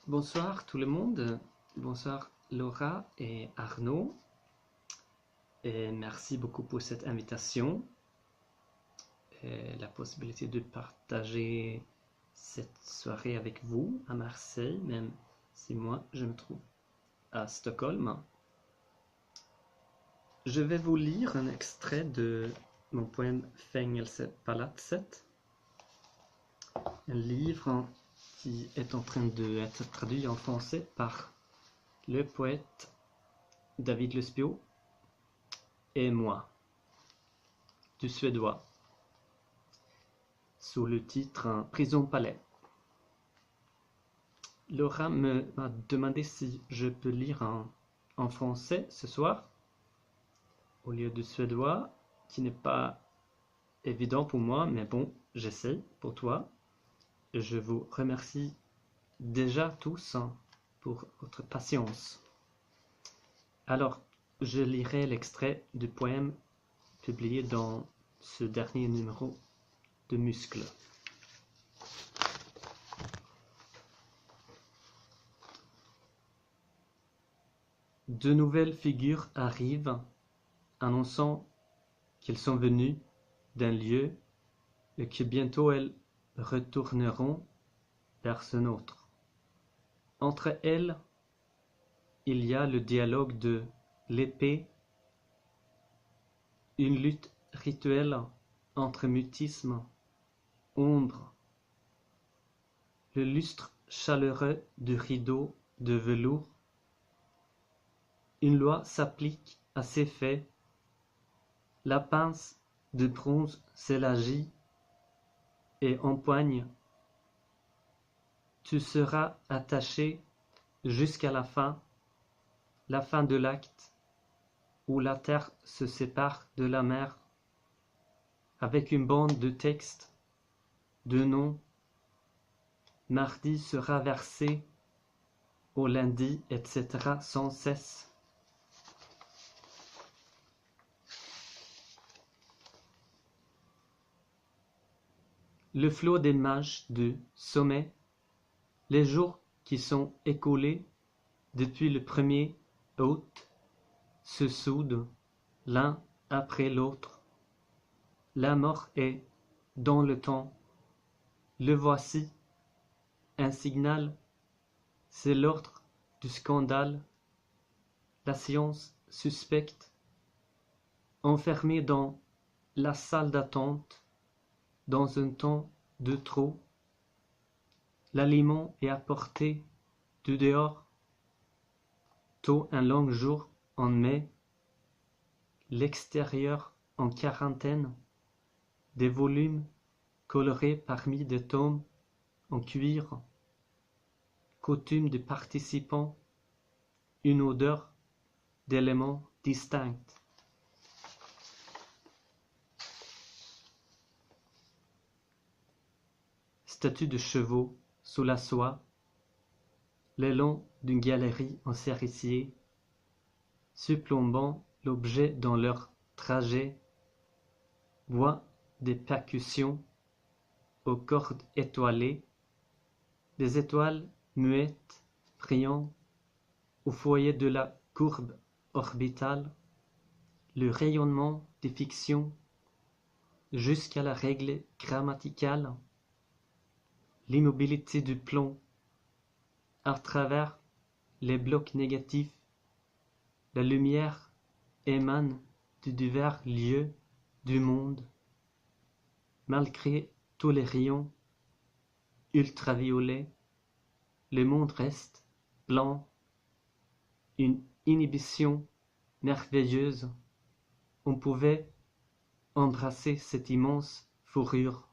Bonsoir tout le monde, bonsoir Laura et Arnaud, et merci beaucoup pour cette invitation et la possibilité de partager cette soirée avec vous à Marseille, même si moi je me trouve à Stockholm. Je vais vous lire un extrait de mon poème Fängelsepalatset, un livre qui est en train d'être traduit en français par le poète David Lespio et moi, du suédois, sous le titre Prison Palais. Laura m'a demandé si je peux lire en français ce soir, au lieu du suédois, qui n'est pas évident pour moi, mais bon, j'essaie pour toi. Je vous remercie déjà tous pour votre patience. Alors, je lirai l'extrait du poème publié dans ce dernier numéro de Muscles. De nouvelles figures arrivent, annonçant qu'elles sont venues d'un lieu et que bientôt elles retourneront vers ce nôtre. Entre elles, il y a le dialogue de l'épée, une lutte rituelle entre mutisme, ombre, le lustre chaleureux du rideau de velours. Une loi s'applique à ces faits, la pince de bronze s'élargit et empoigne. Tu seras attaché jusqu'à la fin de l'acte, où la terre se sépare de la mer, avec une bande de textes, de noms. Mardi sera versé au lundi, etc. sans cesse. Le flot des mages du sommet, les jours qui sont écoulés depuis le 1er août, se soudent l'un après l'autre. La mort est dans le temps. Le voici, un signal, c'est l'ordre du scandale. La science suspecte, enfermée dans la salle d'attente, dans un temps de trop. L'aliment est apporté du dehors. Tôt un long jour en mai, l'extérieur en quarantaine, des volumes colorés parmi des tomes en cuir, coutume des participants, une odeur d'éléments distincts. Statues de chevaux sous la soie, le long d'une galerie en cerisier, surplombant l'objet dans leur trajet, voix des percussions aux cordes étoilées, des étoiles muettes priant au foyer de la courbe orbitale, le rayonnement des fictions jusqu'à la règle grammaticale, l'immobilité du plomb à travers les blocs négatifs. La lumière émane de divers lieux du monde. Malgré tous les rayons ultraviolets, le monde reste blanc. Une inhibition merveilleuse. On pouvait embrasser cette immense fourrure.